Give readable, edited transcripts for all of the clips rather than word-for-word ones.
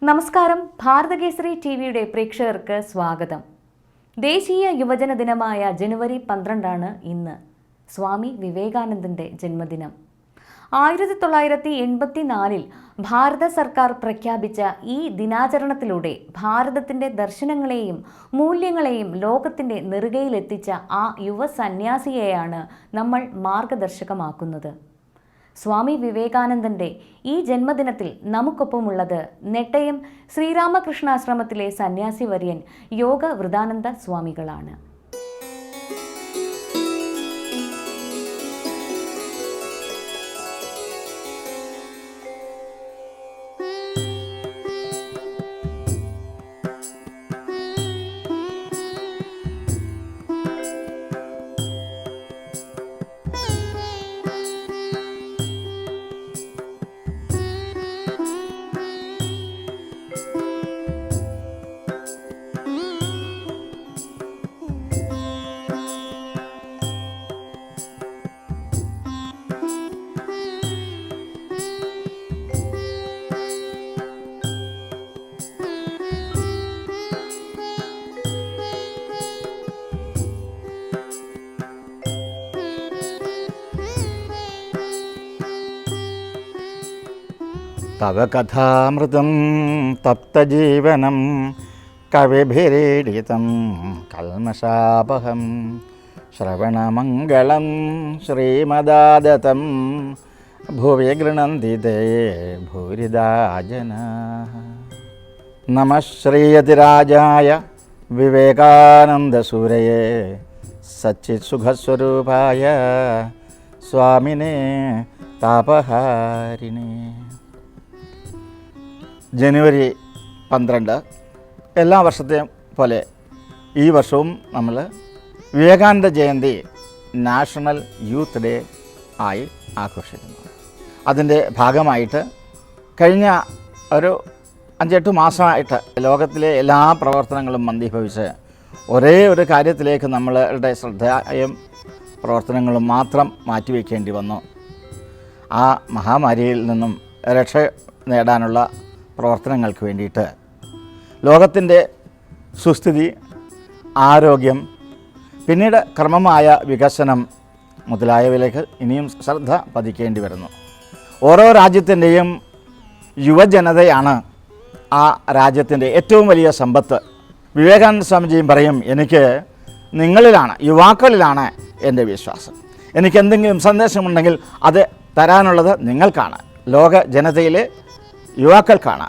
നമസ്കാരം. ഭാരതകേസരി ടിവിയുടെ പ്രേക്ഷകർക്ക് സ്വാഗതം. ദേശീയ യുവജന ദിനമായ ജനുവരി 12 ഇന്ന്. സ്വാമി വിവേകാനന്ദന്റെ ജന്മദിനം. 1984 ഭാരത സർക്കാർ പ്രഖ്യാപിച്ച ഈ ദിനാചരണത്തിലൂടെ ഭാരതത്തിന്റെ ദർശനങ്ങളെയും മൂല്യങ്ങളെയും ലോകത്തിന്റെ നെറുകയിലെത്തിച്ച ആ യുവ സന്യാസിയെയാണ് നമ്മൾ മാർഗദർശകമാക്കുന്നത്. സ്വാമി വിവേകാനന്ദന്റെ ഈ ജന്മദിനത്തിൽ നമുക്കൊപ്പമുള്ളത് നെട്ടയം ശ്രീരാമകൃഷ്ണാശ്രമത്തിലെ സന്യാസി വര്യൻ യോഗ വൃതാനന്ദ സ്വാമികളാണ്. തവ കഥാമൃതം തപ്തജീവനം കവിഭിരീഡിതം കൽമഷാപഹം ശ്രവണമംഗളം ശ്രീമദാദതം ഭുവി ഗൃണന്തി തേ ഭൂരിദാ ജനാഃ. നമഃ ശ്രീയതിരാജായ വിവേകാനന്ദസൂരയേ സച്ചിത്സുഖസ്വരൂപായ സ്വാമിനേ താപഹാരിണേ. ജനുവരി 12 എല്ലാ വർഷത്തെയും പോലെ ഈ വർഷവും നമ്മൾ Vivekananda Jayanti national youth day ആയി ആഘോഷിക്കുന്നു. അതിൻ്റെ ഭാഗമായിട്ട് കഴിഞ്ഞ ഒരു 5-8 മാസമായിട്ട് ലോകത്തിലെ എല്ലാ പ്രവർത്തനങ്ങളും മന്ദീഭവിച്ച് ഒരേ ഒരു കാര്യത്തിലേക്ക് നമ്മളുടെ ശ്രദ്ധയും പ്രവർത്തനങ്ങളും മാത്രം മാറ്റിവെക്കേണ്ടി വന്നു. ആ മഹാമാരിയിൽ നിന്നും രക്ഷ നേടാനുള്ള പ്രവർത്തനങ്ങൾക്ക് വേണ്ടിയിട്ട് ലോകത്തിൻ്റെ സുസ്ഥിതി, ആരോഗ്യം, പിന്നീട് ക്രമമായ വികസനം മുതലായവയിലേക്ക് ഇനിയും ശ്രദ്ധ പതിക്കേണ്ടി വരുന്നു. ഓരോ രാജ്യത്തിൻ്റെയും യുവജനതയാണ് ആ രാജ്യത്തിൻ്റെ ഏറ്റവും വലിയ സമ്പത്ത്. വിവേകാനന്ദ സ്വാമിജിയും പറയും, എനിക്ക് നിങ്ങളിലാണ്, യുവാക്കളിലാണ് എൻ്റെ വിശ്വാസം. എനിക്ക് എന്തെങ്കിലും സന്ദേശമുണ്ടെങ്കിൽ അത് തരാനുള്ളത് നിങ്ങൾക്കാണ്, ലോക ജനതയിലെ യുവാക്കൾക്കാണ്,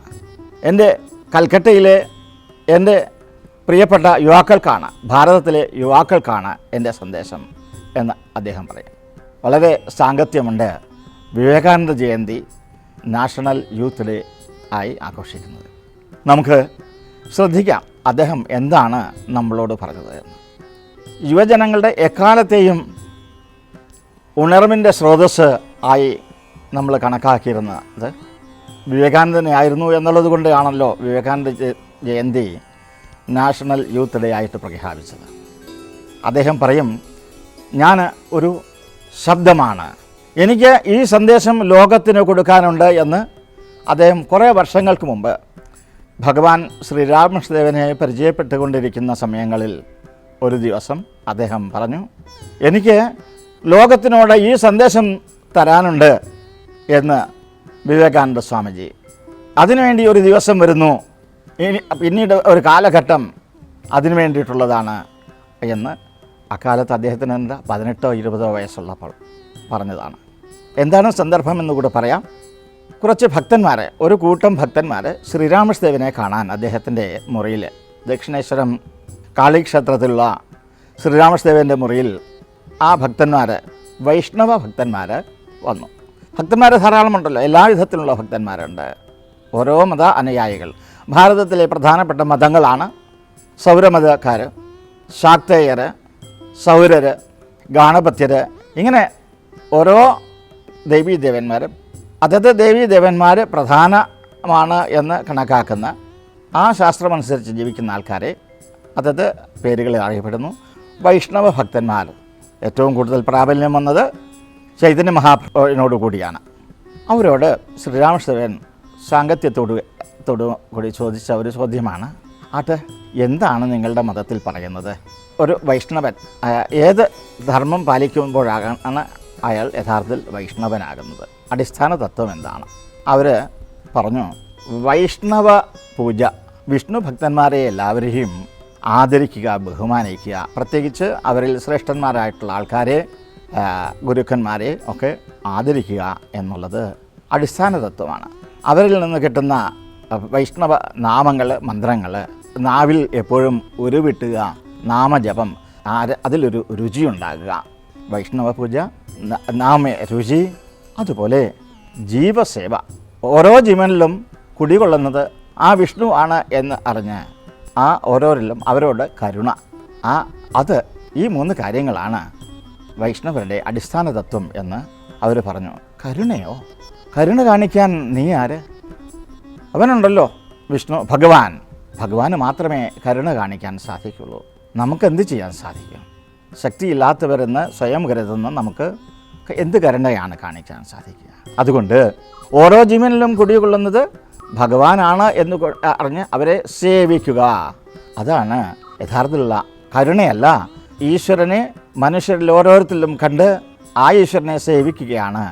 എൻ്റെ കൽക്കട്ടയിലെ എൻ്റെ പ്രിയപ്പെട്ട യുവാക്കൾക്കാണ്, ഭാരതത്തിലെ യുവാക്കൾക്കാണ് എൻ്റെ സന്ദേശം എന്ന് അദ്ദേഹം പറയും. വളരെ സാങ്കത്യമുണ്ട് Vivekananda Jayanti national youth day ആയി ആഘോഷിക്കുന്നത്. നമുക്ക് ശ്രദ്ധിക്കാം അദ്ദേഹം എന്താണ് നമ്മളോട് പറഞ്ഞത് എന്ന്. യുവജനങ്ങളുടെ എക്കാലത്തെയും ഉണർവിൻ്റെ സ്രോതസ്സ് ആയി നമ്മൾ കണക്കാക്കിയിരുന്നത് വിവേകാനന്ദനെ ആയിരുന്നു എന്നുള്ളത് കൊണ്ടാണല്ലോ Vivekananda Jayanti national youth day ആയിട്ട് പ്രഖ്യാപിച്ചത്. അദ്ദേഹം പറയും, ഞാൻ ഒരു ശബ്ദമാണ്, എനിക്ക് ഈ സന്ദേശം ലോകത്തിന് കൊടുക്കാനുണ്ട് എന്ന് അദ്ദേഹം കുറേ വർഷങ്ങൾക്ക് മുമ്പ് ഭഗവാൻ ശ്രീരാമകൃഷ്ണദേവനെ പരിചയപ്പെട്ടുകൊണ്ടിരിക്കുന്ന സമയങ്ങളിൽ ഒരു ദിവസം അദ്ദേഹം പറഞ്ഞു, എനിക്ക് ലോകത്തിനോട് ഈ സന്ദേശം തരാനുണ്ട് എന്ന് വിവേകാനന്ദ സ്വാമിജി. അതിനുവേണ്ടി ഒരു ദിവസം വരുന്നു, പിന്നീട് ഒരു കാലഘട്ടം അതിനു വേണ്ടിയിട്ടുള്ളതാണ് എന്ന് അക്കാലത്ത് അദ്ദേഹത്തിന് 18-20 വയസ്സുള്ളപ്പോൾ പറഞ്ഞതാണ്. എന്താണ് സന്ദർഭം എന്നുകൂടെ പറയാം. കുറച്ച് ഭക്തന്മാരെ, ഒരു കൂട്ടം ഭക്തന്മാർ ശ്രീരാമകൃഷ്ണദേവനെ കാണാൻ അദ്ദേഹത്തിൻ്റെ മുറിയിൽ, ദക്ഷിണേശ്വരം കാളിക്ഷേത്രത്തിലുള്ള ശ്രീരാമകൃഷ്ണദേവൻ്റെ മുറിയിൽ ആ ഭക്തന്മാർ, വൈഷ്ണവ ഭക്തന്മാർ വന്നു. ഭക്തന്മാർ ധാരാളമുണ്ടല്ലോ, എല്ലാ വിധത്തിലുള്ള ഭക്തന്മാരുണ്ട്. ഓരോ മത അനുയായികൾ. ഭാരതത്തിലെ പ്രധാനപ്പെട്ട മതങ്ങളാണ് സൗരമതക്കാർ, ശാക്തേയർ, സൗരർ, ഗാണപത്യർ, ഇങ്ങനെ ഓരോ ദേവീദേവന്മാരും അതത് ദേവീദേവന്മാർ പ്രധാനമാണ് എന്ന് കണക്കാക്കുന്ന ആ ശാസ്ത്രമനുസരിച്ച് ജീവിക്കുന്ന ആൾക്കാരെ അതത് പേരുകളിൽ അറിയപ്പെടുന്നു. വൈഷ്ണവ ഭക്തന്മാർ. ഏറ്റവും കൂടുതൽ പ്രാബല്യം വന്നത് ചൈതന്യ മഹാപ്രഭുവിനോട് കൂടിയാണ്. അവരോട് ശ്രീരാമകൃഷ്ണദേവൻ സാങ്കത്യത്തോട് സ്നേഹത്തോടു കൂടി ചോദിച്ച ഒരു ചോദ്യമാണ്, അത് എന്താണ് നിങ്ങളുടെ മതത്തിൽ പറയുന്നത്? ഒരു വൈഷ്ണവൻ ഏത് ധർമ്മം പാലിക്കുമ്പോഴാണ് അയാൾ യഥാർത്ഥത്തിൽ വൈഷ്ണവനാകുന്നത്? അടിസ്ഥാന തത്വം എന്താണ്? അവർ പറഞ്ഞു, വൈഷ്ണവ പൂജ, വിഷ്ണു ഭക്തന്മാരെ എല്ലാവരെയും ആദരിക്കുക, ബഹുമാനിക്കുക, പ്രത്യേകിച്ച് അവരിൽ ശ്രേഷ്ഠന്മാരായിട്ടുള്ള ആൾക്കാരെ, ഗുരുക്കന്മാരെ ഒക്കെ ആദരിക്കുക എന്നുള്ളത് അടിസ്ഥാന തത്വമാണ്. അവരിൽ നിന്ന് കിട്ടുന്ന വൈഷ്ണവ നാമങ്ങൾ, മന്ത്രങ്ങൾ നാവിൽ എപ്പോഴും ഉരുവിട്ടുക, നാമജപം, അതിലൊരു രുചിയുണ്ടാകുക. വൈഷ്ണവ പൂജ, നാമ രുചി, അതുപോലെ ജീവസേവ. ഓരോ ജീവനിലും കുടികൊള്ളുന്നത് ആ വിഷ്ണു ആണ് എന്ന് അറിഞ്ഞ് ആ ഓരോരിലും അവരോട് കരുണ, അത് ഈ 3 കാര്യങ്ങളാണ് വൈഷ്ണവരുടെ അടിസ്ഥാന തത്വം എന്ന് അവർ പറഞ്ഞു. കരുണയോ? കരുണ കാണിക്കാൻ നീ ആര്? അവനുണ്ടല്ലോ വിഷ്ണു, ഭഗവാന് മാത്രമേ കരുണ കാണിക്കാൻ സാധിക്കുള്ളൂ. നമുക്കെന്ത് ചെയ്യാൻ സാധിക്കും? ശക്തിയില്ലാത്തവരെന്ന് സ്വയം കരുതുന്ന നമുക്ക് എന്ത് കരുണയാണ് കാണിക്കാൻ സാധിക്കുക? അതുകൊണ്ട് ഓരോ ജീവനിലും കുടികൊള്ളുന്നത് ഭഗവാനാണ് എന്ന് അറിഞ്ഞ് അവരെ സേവിക്കുക. അതാണ് യഥാർത്ഥത്തിലുള്ള കരുണയല്ല. ഈശ്വരനെ മനുഷ്യരിൽ ഓരോരുത്തരിലും കണ്ട് ആ ഈശ്വരനെ സേവിക്കുകയാണ്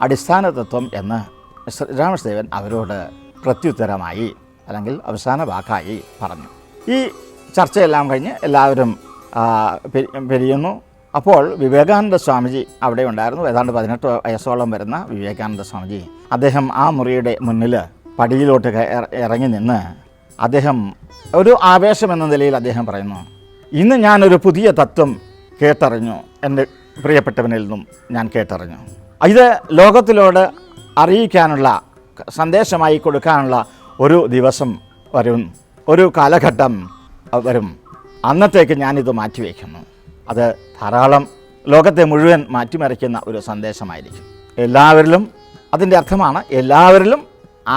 അടിസ്ഥാന തത്വം എന്ന് ശ്രീരാമകൃഷ്ണദേവൻ അവരോട് പ്രത്യുത്തരമായി, അല്ലെങ്കിൽ അവസാന വാക്കായി പറഞ്ഞു. ഈ ചർച്ചയെല്ലാം കഴിഞ്ഞ് എല്ലാവരും പിരിയുന്നു. അപ്പോൾ വിവേകാനന്ദ സ്വാമിജി അവിടെ ഉണ്ടായിരുന്നു. ഏതാണ്ട് 18 വയസ്സോളം വരുന്ന വിവേകാനന്ദ സ്വാമിജി, അദ്ദേഹം ആ മുറിയുടെ മുന്നിൽ പടിയിലോട്ട് ഇറങ്ങി നിന്ന് അദ്ദേഹം ഒരു ആവേശം എന്ന നിലയിൽ അദ്ദേഹം പറയുന്നു, ഇന്ന് ഞാനൊരു പുതിയ തത്വം കേട്ടറിഞ്ഞു, എൻ്റെ പ്രിയപ്പെട്ടവനിൽ നിന്നും ഞാൻ കേട്ടറിഞ്ഞു. ഇത് ലോകത്തിലോട് അറിയിക്കാനുള്ള, സന്ദേശമായി കൊടുക്കാനുള്ള ഒരു ദിവസം വരും, ഒരു കാലഘട്ടം വരും. അന്നത്തേക്ക് ഞാനിത് മാറ്റിവെക്കുന്നു. അത് ധാരാളം ലോകത്തെ മുഴുവൻ മാറ്റിമറിക്കുന്ന ഒരു സന്ദേശമായിരിക്കും. എല്ലാവരിലും, അതിൻ്റെ അർത്ഥമാണ് എല്ലാവരിലും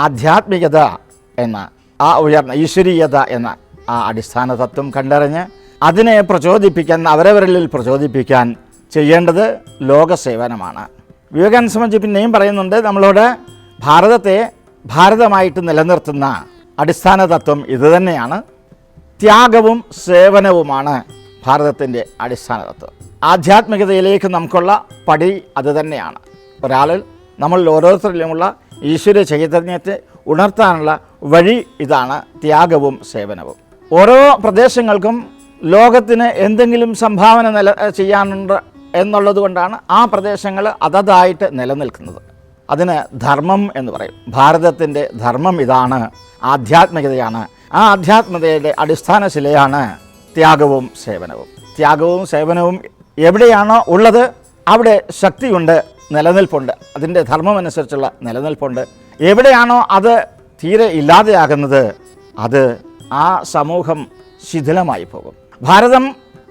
ആധ്യാത്മികത എന്ന ആ ഉയർന്ന ഈശ്വരീയത എന്ന ആ അടിസ്ഥാന തത്വം കണ്ടറിഞ്ഞ് അതിനെ പ്രചോദിപ്പിക്കാൻ, അവരവരിൽ പ്രചോദിപ്പിക്കാൻ ചെയ്യേണ്ടത് ലോകസേവനമാണ്. വിവേകാനന്ദ സ്വാമിജി പിന്നെയും പറയുന്നുണ്ട് നമ്മളോട്, ഭാരതത്തെ ഭാരതമായിട്ട് നിലനിർത്തുന്ന അടിസ്ഥാന തത്വം ഇതുതന്നെയാണ്. ത്യാഗവും സേവനവുമാണ് ഭാരതത്തിൻ്റെ അടിസ്ഥാന തത്വം. ആധ്യാത്മികതയിലേക്ക് നമുക്കുള്ള പടി അതുതന്നെയാണ്. ഒരാളിൽ, നമ്മൾ ഓരോരുത്തരിലുമുള്ള ഈശ്വര ചൈതന്യത്തെ ഉണർത്താനുള്ള വഴി ഇതാണ്, ത്യാഗവും സേവനവും. ഓരോ പ്രദേശങ്ങൾക്കും ലോകത്തിന് എന്തെങ്കിലും സംഭാവന ചെയ്യാനുണ്ട് എന്നുള്ളത് കൊണ്ടാണ് ആ പ്രദേശങ്ങൾ അതതായിട്ട് നിലനിൽക്കുന്നത്. അതിന് ധർമ്മം എന്ന് പറയും. ഭാരതത്തിൻ്റെ ധർമ്മം ഇതാണ്, ആധ്യാത്മികതയാണ്. ആ ആധ്യാത്മികതയുടെ അടിസ്ഥാന ശിലയാണ് ത്യാഗവും സേവനവും. ത്യാഗവും സേവനവും എവിടെയാണോ ഉള്ളത് അവിടെ ശക്തിയുണ്ട്, നിലനിൽപ്പുണ്ട്, അതിൻ്റെ ധർമ്മമനുസരിച്ചുള്ള നിലനിൽപ്പുണ്ട്. എവിടെയാണോ അത് തീരെ ഇല്ലാതെയാകുന്നത് അത് ആ സമൂഹം ശിഥിലമായി പോകും. ഭാരതം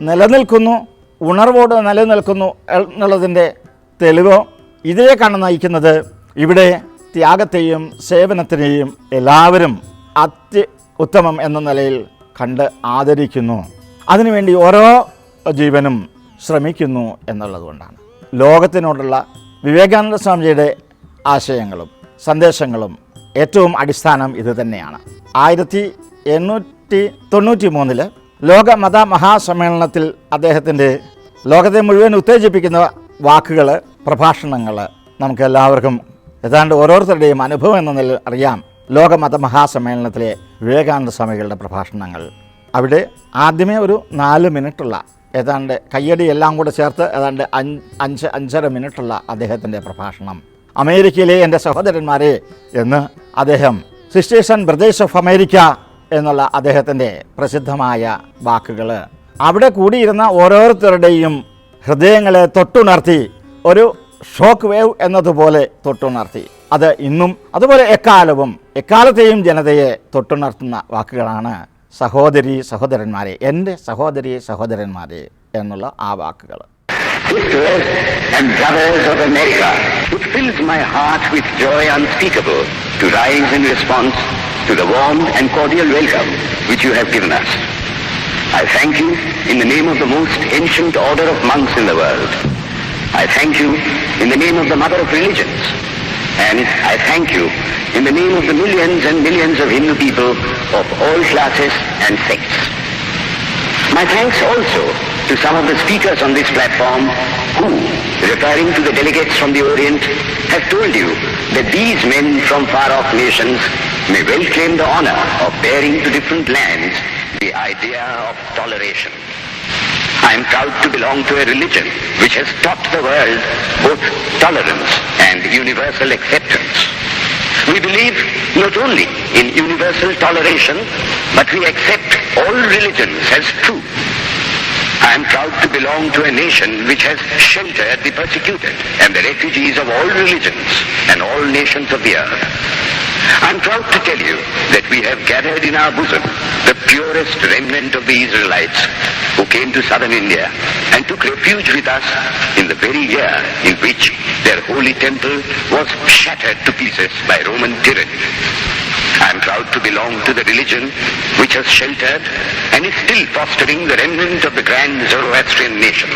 നിലനിൽക്കുന്നു, ഉണർവോട് നിലനിൽക്കുന്നു എന്നുള്ളതിൻ്റെ തെളിവോ ഇതിലേക്കാണ് നയിക്കുന്നത്. ഇവിടെ ത്യാഗത്തെയും സേവനത്തിനെയും എല്ലാവരും ഉത്തമം എന്ന നിലയിൽ കണ്ട് ആദരിക്കുന്നു. അതിനുവേണ്ടി ഓരോ ജീവനും ശ്രമിക്കുന്നു എന്നുള്ളതുകൊണ്ടാണ്. ലോകത്തിനോടുള്ള വിവേകാനന്ദ സ്വാമിജിയുടെ ആശയങ്ങളും സന്ദേശങ്ങളും ഏറ്റവും അടിസ്ഥാനം ഇത് തന്നെയാണ്. 1893 ലോക മത മഹാസമ്മേളനത്തിൽ അദ്ദേഹത്തിൻ്റെ ലോകത്തെ മുഴുവൻ ഉത്തേജിപ്പിക്കുന്ന വാക്കുകൾ, പ്രഭാഷണങ്ങൾ നമുക്ക് എല്ലാവർക്കും ഏതാണ്ട് ഓരോരുത്തരുടെയും അനുഭവം എന്ന നിലയിൽ അറിയാം. ലോകമത മഹാസമ്മേളനത്തിലെ വിവേകാനന്ദ സ്വാമികളുടെ പ്രഭാഷണങ്ങൾ, അവിടെ ആദ്യമേ ഒരു 4 മിനിറ്റുള്ള, ഏതാണ്ട് കയ്യടി എല്ലാം കൂടെ ചേർത്ത് ഏതാണ്ട് 5-5.5 മിനിറ്റുള്ള അദ്ദേഹത്തിൻ്റെ പ്രഭാഷണം. അമേരിക്കയിലെ എൻ്റെ സഹോദരന്മാരെ എന്ന് അദ്ദേഹം, sisters and brothers of America എന്നുള്ള അദ്ദേഹത്തിൻ്റെ പ്രസിദ്ധമായ വാക്കുകൾ അവിടെ കൂടിയിരുന്ന ഓരോരുത്തരുടെയും ഹൃദയങ്ങളെ തൊട്ടുണർത്തി, ഒരു ഷോക്ക് വേവ് എന്നതുപോലെ തൊട്ടുണർത്തി. അത് ഇന്നും അതുപോലെ എക്കാലത്തെയും ജനതയെ തൊട്ടുണർത്തുന്ന വാക്കുകളാണ് സഹോദരി സഹോദരന്മാരെ, എൻ്റെ സഹോദരി സഹോദരന്മാരെ എന്നുള്ള ആ വാക്കുകൾ. Sisters and brothers of America, it fills my heart with joy unspeakable to rise in response to the warm and cordial welcome which you have given us. I thank you in the name of the most ancient order of monks in the world. I thank you in the name of the mother of religions. And I thank you in the name of the millions and millions of Hindu people of all classes and sects. My thanks also to some of the speakers on this platform who, referring to the delegates from the Orient, have told you that these men from far-off nations may well claim the honor of bearing to different lands the idea of toleration. I am proud to belong to a religion which has taught the world both tolerance and universal acceptance. We believe not only in universal toleration, but we accept all religions as true. I am proud to belong to a nation which has sheltered the persecuted and the refugees of all religions and all nations of the earth. I am proud to tell you that we have gathered in our bosom the purest remnant of the Israelites who came to southern India and took refuge with us in the very year in which their holy temple was shattered to pieces by Roman tyranny. I am proud to belong to the religion which has sheltered and is still fostering the remnant of the grand Zoroastrian nation.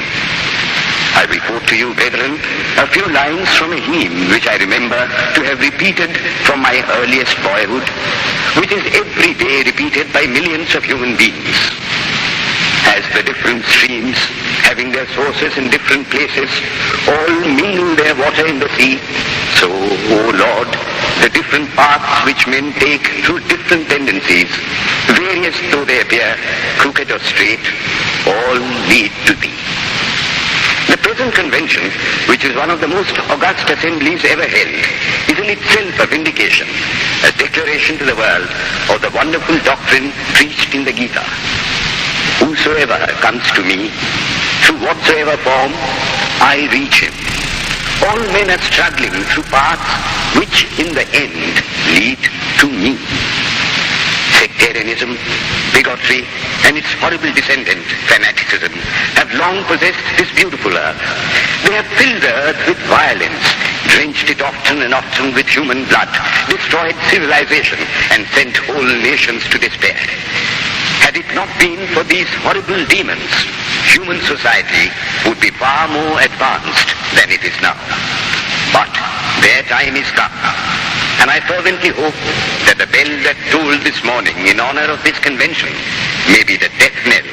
I will quote to you, brethren, a few lines from a hymn which I remember to have repeated from my earliest boyhood, which is every day repeated by millions of human beings. As the different streams, having their sources in different places, all mingle their water in the sea, so, O Lord, the different paths which men take through different tendencies, various though they appear, crooked or straight, all lead to Thee. The present convention, which is one of the most august assemblies ever held, is in itself a vindication, a declaration to the world of the wonderful doctrine preached in the Gita. Whosoever comes to me, through whatsoever form, I reach him. All men are struggling through paths which in the end lead to me. Sectarianism, bigotry, and its horrible descendant, fanaticism, have long possessed this beautiful earth. They have filled the earth with violence, drenched it often and often with human blood, destroyed civilization, and sent whole nations to despair. Had it not been for these horrible demons, human society would be far more advanced than it is now. But their time is come, and I fervently hope that the bell that tolled this morning in honor of this convention may be the death knell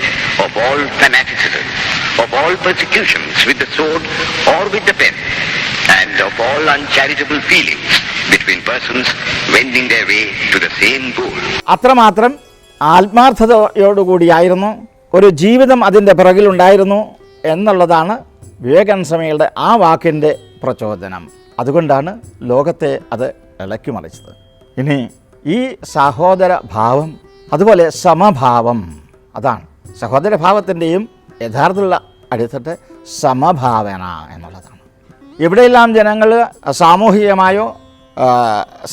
of all fanaticism, of all persecutions with the sword or with the pen, and of all uncharitable feelings between persons wending their way to the same goal. അത്രമാത്രം ആത്മാർത്ഥതയോടുകൂടിയായിരുന്നു, ഒരു ജീവിതം അതിൻ്റെ പിറകിലുണ്ടായിരുന്നു എന്നുള്ളതാണ് വിവേകാനന്ദ സ്വാമികളുടെ ആ വാക്കിൻ്റെ പ്രചോദനം. അതുകൊണ്ടാണ് ലോകത്തെ അത് ഇളക്കി മറിച്ചത്. ഇനി ഈ സഹോദര ഭാവം, അതുപോലെ സമഭാവം, അതാണ് സഹോദരഭാവത്തിൻ്റെയും യഥാർത്ഥമുള്ള അടിത്തട്ട് സമഭാവന എന്നുള്ളതാണ്. എവിടെയെല്ലാം ജനങ്ങൾ സാമൂഹികമായോ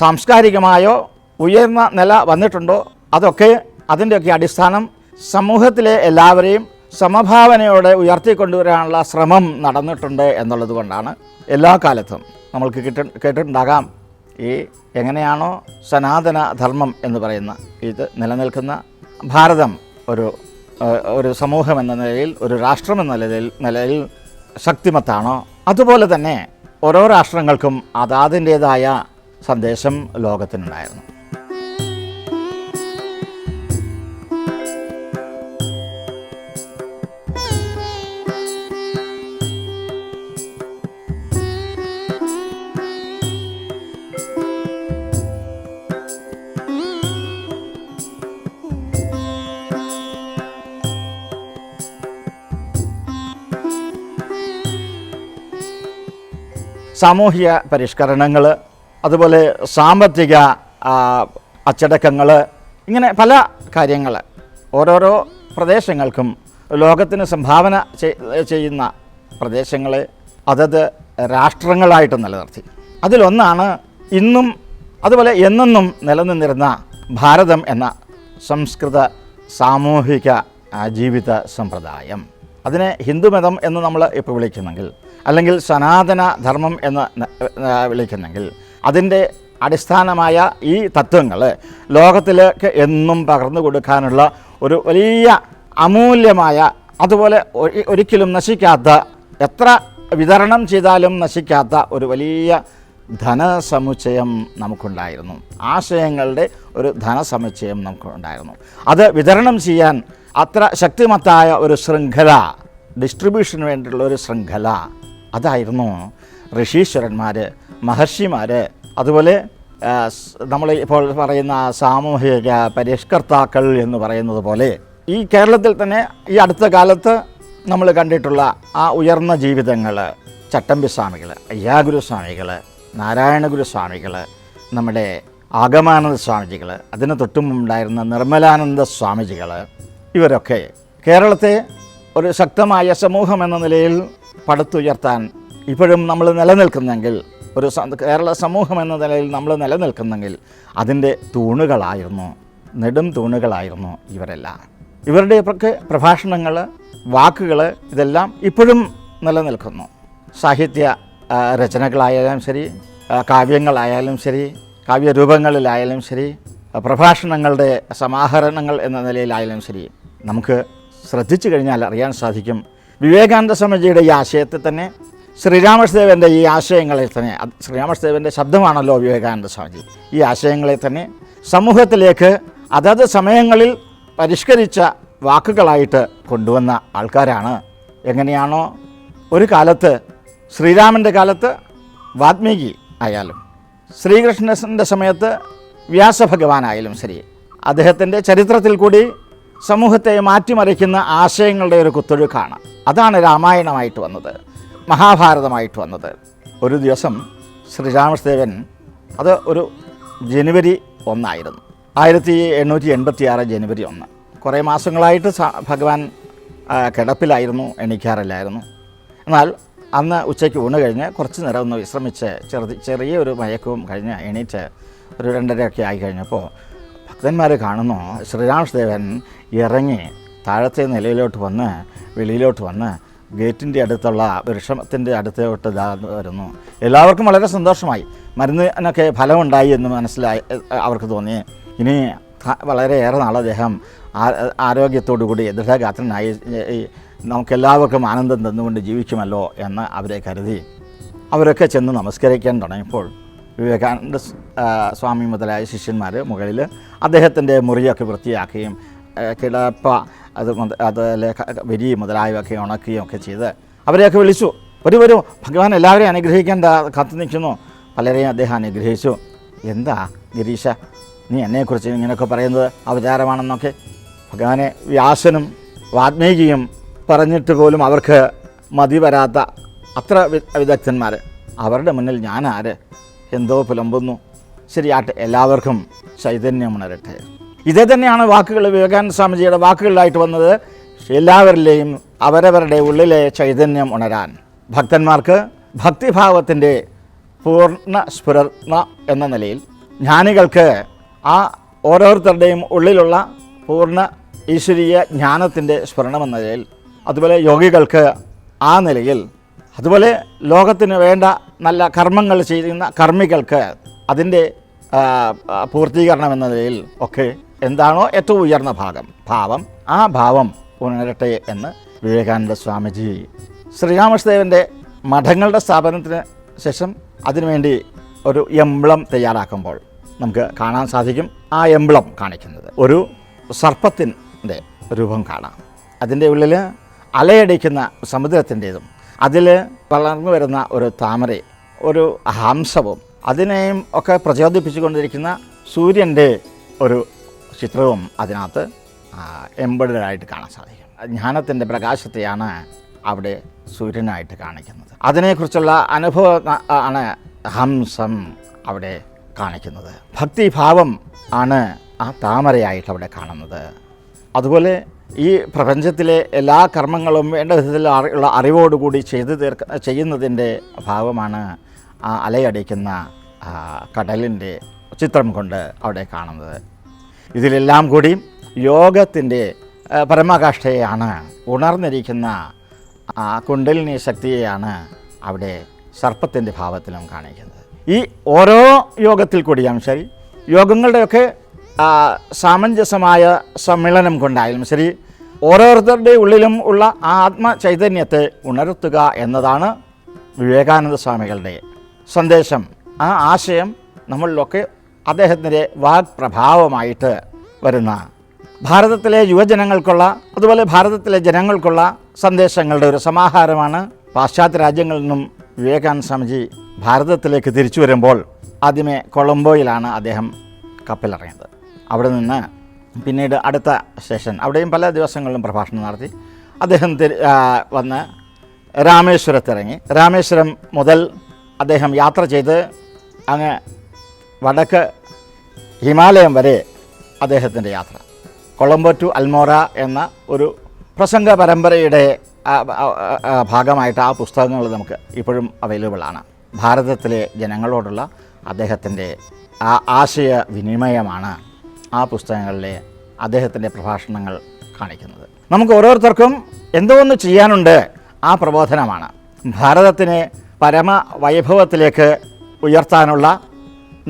സാംസ്കാരികമായോ ഉയർന്ന നില വന്നിട്ടുണ്ടോ അതൊക്കെ അതിൻ്റെയൊക്കെ അടിസ്ഥാനം സമൂഹത്തിലെ എല്ലാവരെയും സമഭാവനയോടെ ഉയർത്തിക്കൊണ്ടുവരാനുള്ള ശ്രമം നടന്നിട്ടുണ്ട് എന്നുള്ളത് കൊണ്ടാണ് എല്ലാ കാലത്തും നമ്മൾക്ക് കേട്ടിട്ടുണ്ടാകാം ഈ എങ്ങനെയാണോ സനാതന ധർമ്മം എന്ന് പറയുന്ന ഇത് നിലനിൽക്കുന്ന ഭാരതം ഒരു സമൂഹം എന്ന നിലയിൽ, ഒരു രാഷ്ട്രം എന്ന നിലയിൽ ശക്തിമത്താണോ, അതുപോലെ തന്നെ ഓരോ രാഷ്ട്രങ്ങൾക്കും അതാതിൻ്റേതായ സന്ദേശം ലോകത്തിനുണ്ടായിരുന്നു. സാമൂഹിക പരിഷ്കരണങ്ങൾ, അതുപോലെ സാമ്പത്തിക അച്ചടക്കങ്ങൾ, ഇങ്ങനെ പല കാര്യങ്ങൾ ഓരോരോ പ്രദേശങ്ങൾക്കും ലോകത്തിന് സംഭാവന ചെയ്യുന്ന പ്രദേശങ്ങളെ അതത് രാഷ്ട്രങ്ങളായിട്ട് നിലനിർത്തി. അതിലൊന്നാണ് ഇന്നും അതുപോലെ എന്നെന്നും നിലനിന്നിരുന്ന ഭാരതം എന്ന സംസ്കൃത സാമൂഹിക ജീവിത സമ്പ്രദായം. അതിനെ ഹിന്ദുമതം എന്ന് നമ്മൾ ഇപ്പോൾ വിളിക്കുന്നെങ്കിൽ, അല്ലെങ്കിൽ സനാതന ധർമ്മം എന്ന് വിളിക്കുന്നെങ്കിൽ, അതിൻ്റെ അടിസ്ഥാനമായ ഈ തത്വങ്ങൾ ലോകത്തിലേക്ക് എന്നും പകർന്നു കൊടുക്കാനുള്ള ഒരു വലിയ അമൂല്യമായ, അതുപോലെ ഒരിക്കലും നശിക്കാത്ത, എത്ര വിതരണം ചെയ്താലും നശിക്കാത്ത ഒരു വലിയ ധനസമുച്ചയം നമുക്കുണ്ടായിരുന്നു. ആശയങ്ങളുടെ ഒരു ധനസമുച്ചയം നമുക്കുണ്ടായിരുന്നു. അത് വിതരണം ചെയ്യാൻ അത്ര ശക്തിമത്തായ ഒരു ശൃംഖല, ഡിസ്ട്രിബ്യൂഷന് വേണ്ടിയുള്ള ഒരു ശൃംഖല, അതായിരുന്നു ഋഷീശ്വരന്മാർ, മഹർഷിമാർ, അതുപോലെ നമ്മൾ ഇപ്പോൾ പറയുന്ന സാമൂഹിക പരിഷ്കർത്താക്കൾ എന്ന് പറയുന്നത് പോലെ ഈ കേരളത്തിൽ തന്നെ ഈ അടുത്ത കാലത്ത് നമ്മൾ കണ്ടിട്ടുള്ള ആ ഉയർന്ന ജീവിതങ്ങൾ, ചട്ടമ്പി സ്വാമികൾ, അയ്യാഗുരു സ്വാമികൾ, നാരായണ ഗുരുസ്വാമികൾ, നമ്മുടെ ആഗമാനന്ദ സ്വാമിജികൾ, അതിന് തൊട്ടുമുണ്ടായിരുന്ന നിർമ്മലാനന്ദ സ്വാമിജികൾ, ഇവരൊക്കെ കേരളത്തെ ഒരു ശക്തമായ സമൂഹം എന്ന നിലയിൽ പടുത്തുയർത്താൻ ഇപ്പോഴും നമ്മൾ നിലനിൽക്കുന്നെങ്കിൽ, ഒരു കേരള സമൂഹം എന്ന നിലയിൽ നമ്മൾ നിലനിൽക്കുന്നെങ്കിൽ അതിൻ്റെ തൂണുകളായിരുന്നു, നെടും തൂണുകളായിരുന്നു ഇവരെല്ലാം. ഇവരുടെയൊക്കെ പ്രഭാഷണങ്ങൾ, വാക്കുകൾ, ഇതെല്ലാം ഇപ്പോഴും നിലനിൽക്കുന്നു. സാഹിത്യ രചനകളായാലും ശരി, കാവ്യങ്ങളായാലും ശരി, കാവ്യരൂപങ്ങളിലായാലും ശരി, പ്രഭാഷണങ്ങളുടെ സമാഹരണങ്ങൾ എന്ന നിലയിലായാലും ശരി, നമുക്ക് ശ്രദ്ധിച്ചു കഴിഞ്ഞാൽ അറിയാൻ സാധിക്കും വിവേകാനന്ദ സ്വാമിജിയുടെ ഈ ആശയത്തെ തന്നെ, ശ്രീരാമകൃഷ്ണദേവൻ്റെ ഈ ആശയങ്ങളെ തന്നെ, ശ്രീരാമകൃഷ്ണദേവൻ്റെ ശബ്ദമാണല്ലോ വിവേകാനന്ദ സ്വാമിജി, ഈ ആശയങ്ങളെ തന്നെ സമൂഹത്തിലേക്ക് അതത് സമയങ്ങളിൽ പരിഷ്കരിച്ച വാക്കുകളായിട്ട് കൊണ്ടുവന്ന ആൾക്കാരാണ്. എങ്ങനെയാണോ ഒരു കാലത്ത് ശ്രീരാമൻ്റെ കാലത്ത് വാൽമീകി ആയാലും, ശ്രീകൃഷ്ണൻ്റെ സമയത്ത് വ്യാസഭഗവാനായാലും ശരി, അദ്ദേഹത്തിൻ്റെ ചരിത്രത്തിൽ കൂടി സമൂഹത്തെ മാറ്റിമറിക്കുന്ന ആശയങ്ങളുടെ ഒരു കുത്തൊഴുക്കാണ്. അതാണ് രാമായണമായിട്ട് വന്നത്, മഹാഭാരതമായിട്ട് വന്നത്. ഒരു ദിവസം ശ്രീരാമകൃഷ്ണദേവൻ, അത് ഒരു ജനുവരി 1 1886 ജനുവരി 1. കുറേ മാസങ്ങളായിട്ട് ഭഗവാൻ കിടപ്പിലായിരുന്നു, എണീക്കാറില്ലായിരുന്നു. എന്നാൽ അന്ന് ഉച്ചയ്ക്ക് ഊണ് കഴിഞ്ഞ് കുറച്ച് നേരം ഒന്ന് വിശ്രമിച്ച് ചെറിയൊരു മയക്കവും കഴിഞ്ഞ് എണീറ്റ് ഒരു 2:30 ആയി കഴിഞ്ഞപ്പോൾ ഭക്തന്മാർ കാണുന്നു ശ്രീരാമകൃഷ്ണദേവൻ ഇറങ്ങി താഴത്തെ നിലയിലോട്ട് വന്ന് വെളിയിലോട്ട് വന്ന് ഗേറ്റിൻ്റെ അടുത്തുള്ള വൃക്ഷത്തിൻ്റെ അടുത്തോട്ട് വരുന്നു. എല്ലാവർക്കും വളരെ സന്തോഷമായി. മരുന്നിനൊക്കെ ഫലമുണ്ടായി എന്ന് മനസ്സിലായി അവർക്ക് തോന്നി. ഇനി വളരെയേറെ നാൾ അദ്ദേഹം ആരോഗ്യത്തോടു കൂടി ദൃഢഗാത്രനായി നമുക്കെല്ലാവർക്കും ആനന്ദം തന്നുകൊണ്ട് ജീവിക്കുമല്ലോ എന്ന് അവരെ കരുതി അവരൊക്കെ ചെന്ന് നമസ്കരിക്കാൻ തുടങ്ങിയപ്പോൾ വിവേകാനന്ദ സ്വാമി മുതലായ ശിഷ്യന്മാർ മുകളിൽ അദ്ദേഹത്തിൻ്റെ മുറിയൊക്കെ വൃത്തിയാക്കുകയും കിടപ്പ അതിലെ വിരി മുതലായവയൊക്കെ ഉണക്കുകയും ഒക്കെ ചെയ്ത് അവരെയൊക്കെ വിളിച്ചു. വരൂ ഭഗവാൻ എല്ലാവരെയും അനുഗ്രഹിക്കാൻ കാത്തു നിൽക്കുന്നു. പലരെയും അദ്ദേഹം അനുഗ്രഹിച്ചു. എന്താ ഗിരീശ, നീ എന്നെക്കുറിച്ച് ഇങ്ങനെയൊക്കെ പറയുന്നത് അവതാരമാണെന്നൊക്കെ? ഭഗവാനെ വ്യാസനും വാൽമീകിയും പറഞ്ഞിട്ട് പോലും അവർക്ക് മതി വരാത്ത അത്ര വിദഗ്ധന്മാർ, അവരുടെ മുന്നിൽ ഞാൻ ആര്? എന്തോ പുലമ്പുന്നു. ശരിയാട്ടെ, എല്ലാവർക്കും ചൈതന്യം ഉണരട്ടെ. ഇതേ തന്നെയാണ് വാക്കുകൾ, വിവേകാനന്ദ സ്വാമിജിയുടെ വാക്കുകളിലായിട്ട് വന്നത്. എല്ലാവരിലെയും അവരവരുടെ ഉള്ളിലെ ചൈതന്യം ഉണരാൻ, ഭക്തന്മാർക്ക് ഭക്തിഭാവത്തിൻ്റെ പൂർണ്ണ സ്ഫുരണ എന്ന നിലയിൽ, ജ്ഞാനികൾക്ക് ആ ഓരോരുത്തരുടെയും ഉള്ളിലുള്ള പൂർണ്ണ ഈശ്വരീയ ജ്ഞാനത്തിൻ്റെ സ്ഫുരണമെന്ന നിലയിൽ, അതുപോലെ യോഗികൾക്ക് ആ നിലയിൽ, അതുപോലെ ലോകത്തിന് വേണ്ട നല്ല കർമ്മങ്ങൾ ചെയ്യുന്ന കർമ്മികൾക്ക് അതിൻ്റെ പൂർത്തീകരണം എന്ന നിലയിൽ ഒക്കെ എന്താണോ ഏറ്റവും ഉയർന്ന ഭാവം, ആ ഭാവം ഉണരട്ടെ എന്ന് വിവേകാനന്ദ സ്വാമിജി ശ്രീരാമകൃഷ്ണദേവൻ്റെ മഠങ്ങളുടെ സ്ഥാപനത്തിന് ശേഷം അതിനുവേണ്ടി ഒരു എംബ്ലം തയ്യാറാക്കുമ്പോൾ നമുക്ക് കാണാൻ സാധിക്കും. ആ എംബ്ലം കാണിക്കുന്നത് ഒരു സർപ്പത്തിൻ്റെ രൂപം കാണാം. അതിൻ്റെ ഉള്ളിൽ അലയടിക്കുന്ന സമുദ്രത്തിൻ്റേതും അതിൽ വളർന്നു വരുന്ന ഒരു താമര, ഒരു ഹംസവും അതിനെയും ഒക്കെ പ്രചോദിപ്പിച്ചുകൊണ്ടിരിക്കുന്ന സൂര്യൻ്റെ ഒരു ചിത്രവും അതിനകത്ത് എംബഡായിട്ട് കാണാൻ സാധിക്കും. ജ്ഞാനത്തിൻ്റെ പ്രകാശത്തെയാണ് അവിടെ സൂര്യനായിട്ട് കാണിക്കുന്നത്. അതിനെക്കുറിച്ചുള്ള അനുഭവം ആണ് ഹംസം അവിടെ കാണിക്കുന്നത്. ഭക്തിഭാവം ആണ് ആ താമരയായിട്ട് അവിടെ കാണുന്നത്. അതുപോലെ ഈ പ്രപഞ്ചത്തിലെ എല്ലാ കർമ്മങ്ങളും വേണ്ട വിധത്തിൽ ഉള്ള അറിവോടുകൂടി ചെയ്യുന്നതിൻ്റെ ഭാവമാണ് ആ അലയടിക്കുന്ന കടലിൻ്റെ ചിത്രം കൊണ്ട് അവിടെ കാണുന്നത്. ഇതിലെല്ലാം കൂടി യോഗത്തിൻ്റെ പരമകാഷ്ഠയാണ്, ഉണർന്നിരിക്കുന്ന ആ കുണ്ടലിനി ശക്തിയെയാണ് അവിടെ സർപ്പത്തിൻ്റെ ഭാവത്തിലും കാണിക്കുന്നത്. ഈ ഓരോ യോഗത്തിൽ കൂടിയാലും ശരി, യോഗങ്ങളുടെയൊക്കെ സാമഞ്ജസ്യമായ സമ്മേളനം കൊണ്ടായാലും ശരി, ഓരോരുത്തരുടെ ഉള്ളിലും ഉള്ള ആ ആത്മചൈതന്യത്തെ ഉണർത്തുക എന്നതാണ് വിവേകാനന്ദ സ്വാമികളുടെ സന്ദേശം ആ ആശയം നമ്മളിലൊക്കെ അദ്ദേഹത്തിൻ്റെ വാഗ്പ്രഭാവമായിട്ട് വരുന്ന ഭാരതത്തിലെ യുവജനങ്ങൾക്കുള്ള അതുപോലെ ഭാരതത്തിലെ ജനങ്ങൾക്കുള്ള സന്ദേശങ്ങളുടെ ഒരു സമാഹാരമാണ്. പാശ്ചാത്യ രാജ്യങ്ങളിൽ നിന്നും വിവേകാനന്ദ സ്വാമിജി ഭാരതത്തിലേക്ക് തിരിച്ചു വരുമ്പോൾ ആദ്യമേ കൊളംബോയിലാണ് അദ്ദേഹം കപ്പലിറങ്ങിയത്. അവിടെ നിന്ന് പിന്നീട് അടുത്ത സ്റ്റേഷൻ, അവിടെയും പല ദിവസങ്ങളിലും പ്രഭാഷണം നടത്തി. അദ്ദേഹം വന്ന് രാമേശ്വരത്തിറങ്ങി. രാമേശ്വരം മുതൽ അദ്ദേഹം യാത്ര ചെയ്ത് അങ്ങ് വടക്ക് ഹിമാലയം വരെ അദ്ദേഹത്തിൻ്റെ യാത്ര. കൊളംബോ ടു അൽമോറ എന്ന ഒരു പ്രസംഗ പരമ്പരയുടെ ഭാഗമായിട്ട് ആ പുസ്തകങ്ങൾ നമുക്ക് ഇപ്പോഴും അവൈലബിൾ ആണ്. ഭാരതത്തിലെ ജനങ്ങളോടുള്ള അദ്ദേഹത്തിൻ്റെ ആ ആശയവിനിമയമാണ് ആ പുസ്തകങ്ങളിലെ അദ്ദേഹത്തിൻ്റെ പ്രഭാഷണങ്ങൾ കാണിക്കുന്നത്. നമുക്ക് ഓരോരുത്തർക്കും എന്തോ ഒന്ന് ചെയ്യാനുണ്ട്. ആ പ്രബോധനമാണ് ഭാരതത്തിനെ പരമവൈഭവത്തിലേക്ക് ഉയർത്താനുള്ള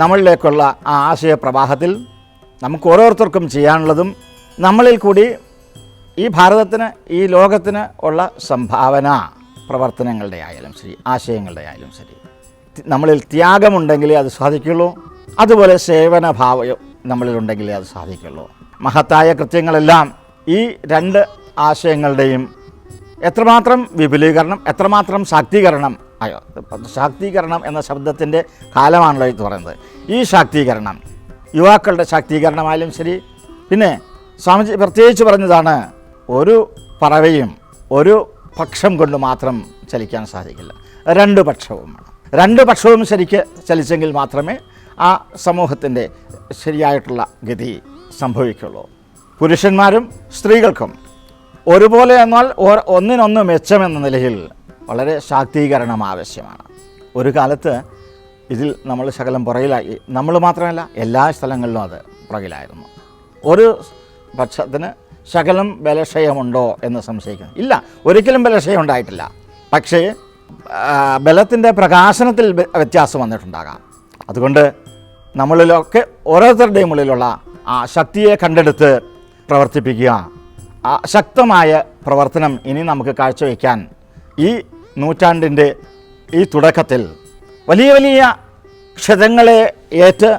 നമ്മളിലേക്കുള്ള ആ ആശയപ്രവാഹത്തിൽ നമുക്ക് ഓരോരുത്തർക്കും ചെയ്യാനുള്ളതും നമ്മളിൽ കൂടി ഈ ഭാരതത്തിന് ഈ ലോകത്തിന് ഉള്ള സംഭാവന പ്രവർത്തനങ്ങളുടെ ആയാലും ശരി, ആശയങ്ങളുടെ ആയാലും ശരി, നമ്മളിൽ ത്യാഗമുണ്ടെങ്കിലേ അത് സാധിക്കുള്ളൂ. അതുപോലെ സേവനഭാവം നമ്മളിലുണ്ടെങ്കിലേ അത് സാധിക്കുള്ളൂ. മഹത്തായ കൃത്യങ്ങളെല്ലാം ഈ രണ്ട് ആശയങ്ങളുടെയും എത്രമാത്രം വിപുലീകരണം, എത്രമാത്രം ശാക്തീകരണം. ശാക്തീകരണം എന്ന ശബ്ദത്തിൻ്റെ കാലമാണല്ലോ ഇത് പറയുന്നത്. ഈ ശാക്തീകരണം യുവാക്കളുടെ ശാക്തീകരണമായാലും ശരി, പിന്നെ സ്വാമിജി പ്രത്യേകിച്ച് പറഞ്ഞതാണ്, ഒരു പറവയും ഒരു പക്ഷം കൊണ്ട് മാത്രം ചലിക്കാൻ സാധിക്കില്ല, രണ്ട് പക്ഷവും വേണം. രണ്ട് പക്ഷവും ശരിക്ക് ചലിച്ചെങ്കിൽ മാത്രമേ ആ സമൂഹത്തിൻ്റെ ശരിയായിട്ടുള്ള ഗതി സംഭവിക്കുള്ളൂ. പുരുഷന്മാരും സ്ത്രീകൾക്കും ഒരുപോലെ എന്നാൽ ഒന്നിനൊന്ന് മെച്ചമെന്ന നിലയിൽ വളരെ ശാക്തീകരണം ആവശ്യമാണ്. ഒരു കാലത്ത് ഇതിൽ നമ്മൾ ശകലം പുറകിലായി. നമ്മൾ മാത്രമല്ല, എല്ലാ സ്ഥലങ്ങളിലും അത് പുറകിലായിരുന്നു. ഒരു പക്ഷത്തിന് ശകലം ബലക്ഷയമുണ്ടോ എന്ന് സംശയിക്കുന്നു. ഇല്ല, ഒരിക്കലും ബലക്ഷയം ഉണ്ടായിട്ടില്ല. പക്ഷേ ബലത്തിൻ്റെ പ്രകാശനത്തിൽ വ്യത്യാസം വന്നിട്ടുണ്ടാകാം. അതുകൊണ്ട് നമ്മളിലൊക്കെ ഓരോരുത്തരുടെയും ഉള്ളിലുള്ള ആ ശക്തിയെ കണ്ടെടുത്ത് പ്രവർത്തിപ്പിക്കുക. ആ ശക്തമായ പ്രവർത്തനം ഇനി നമുക്ക് കാഴ്ചവെക്കാൻ ഈ നൂറ്റാണ്ടിൻ്റെ ഈ തുടക്കത്തിൽ വലിയ വലിയ ക്ഷതങ്ങളെ ഏറ്റ്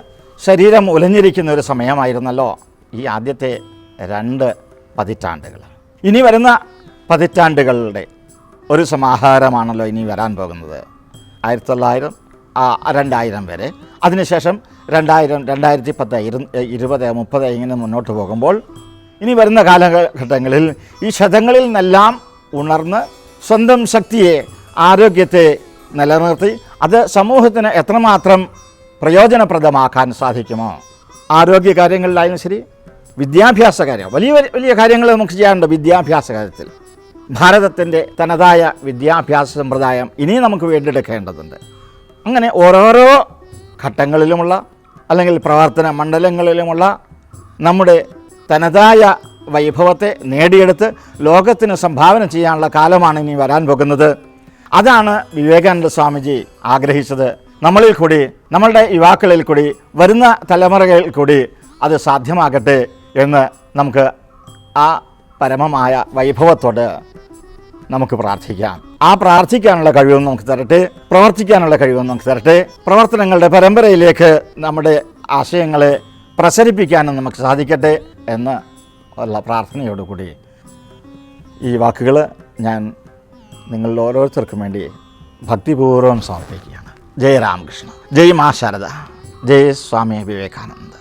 ശരീരം ഉലഞ്ഞിരിക്കുന്ന ഒരു സമയമായിരുന്നല്ലോ ഈ ആദ്യത്തെ 2 പതിറ്റാണ്ടുകൾ. ഇനി വരുന്ന പതിറ്റാണ്ടുകളുടെ ഒരു സമാഹാരമാണല്ലോ ഇനി വരാൻ പോകുന്നത്. 1900, 2000 വരെ, അതിനുശേഷം 2000, 2010, 20, 30 ഇങ്ങനെ മുന്നോട്ട് പോകുമ്പോൾ ഇനി വരുന്ന കാലഘട്ടങ്ങളിൽ ഈ ക്ഷതങ്ങളിൽ നിന്നെല്ലാം ഉണർന്ന് സ്വന്തം ശക്തിയെ, ആരോഗ്യത്തെ നിലനിർത്തി അത് സമൂഹത്തിന് എത്രമാത്രം പ്രയോജനപ്രദമാക്കാൻ സാധിക്കുമോ, ആരോഗ്യ കാര്യങ്ങളിലായാലും ശരി, വിദ്യാഭ്യാസ കാര്യം, വലിയ വലിയ കാര്യങ്ങൾ നമുക്ക് ചെയ്യാറുണ്ട്. വിദ്യാഭ്യാസ കാര്യത്തിൽ ഭാരതത്തിൻ്റെ തനതായ വിദ്യാഭ്യാസ സമ്പ്രദായം ഇനി നമുക്ക് വീണ്ടെടുക്കേണ്ടതുണ്ട്. അങ്ങനെ ഓരോരോ ഘട്ടങ്ങളിലുമുള്ള അല്ലെങ്കിൽ പ്രവർത്തന മണ്ഡലങ്ങളിലുമുള്ള നമ്മുടെ തനതായ വൈഭവത്തെ നേടിയെടുത്ത് ലോകത്തിന് സംഭാവന ചെയ്യാനുള്ള കാലമാണ് ഇനി വരാൻ പോകുന്നത്. അതാണ് വിവേകാനന്ദ സ്വാമിജി ആഗ്രഹിച്ചത്. നമ്മളിൽ കൂടി, നമ്മളുടെ യുവാക്കളിൽ കൂടി, വരുന്ന തലമുറകളിൽ കൂടി അത് സാധ്യമാകട്ടെ എന്ന് നമുക്ക് ആ പരമമായ വൈഭവത്തോട് നമുക്ക് പ്രാർത്ഥിക്കാം. ആ പ്രാർത്ഥിക്കാനുള്ള കഴിവും നമുക്ക് തരട്ടെ, പ്രവർത്തിക്കാനുള്ള കഴിവും നമുക്ക് തരട്ടെ. പ്രവർത്തനങ്ങളുടെ പരമ്പരയിലേക്ക് നമ്മുടെ ആശയങ്ങളെ പ്രസരിപ്പിക്കാനും നമുക്ക് സാധിക്കട്ടെ എന്ന് ഉള്ള പ്രാർത്ഥനയോടുകൂടി ഈ വാക്കുകൾ ഞാൻ നിങ്ങളിൽ ഓരോരുത്തർക്കും വേണ്ടി ഭക്തിപൂർവ്വം സമർപ്പിക്കുകയാണ്. ജയ് രാമകൃഷ്ണ, ജയ് മാ ശാരദ, ജയ് സ്വാമി വിവേകാനന്ദ.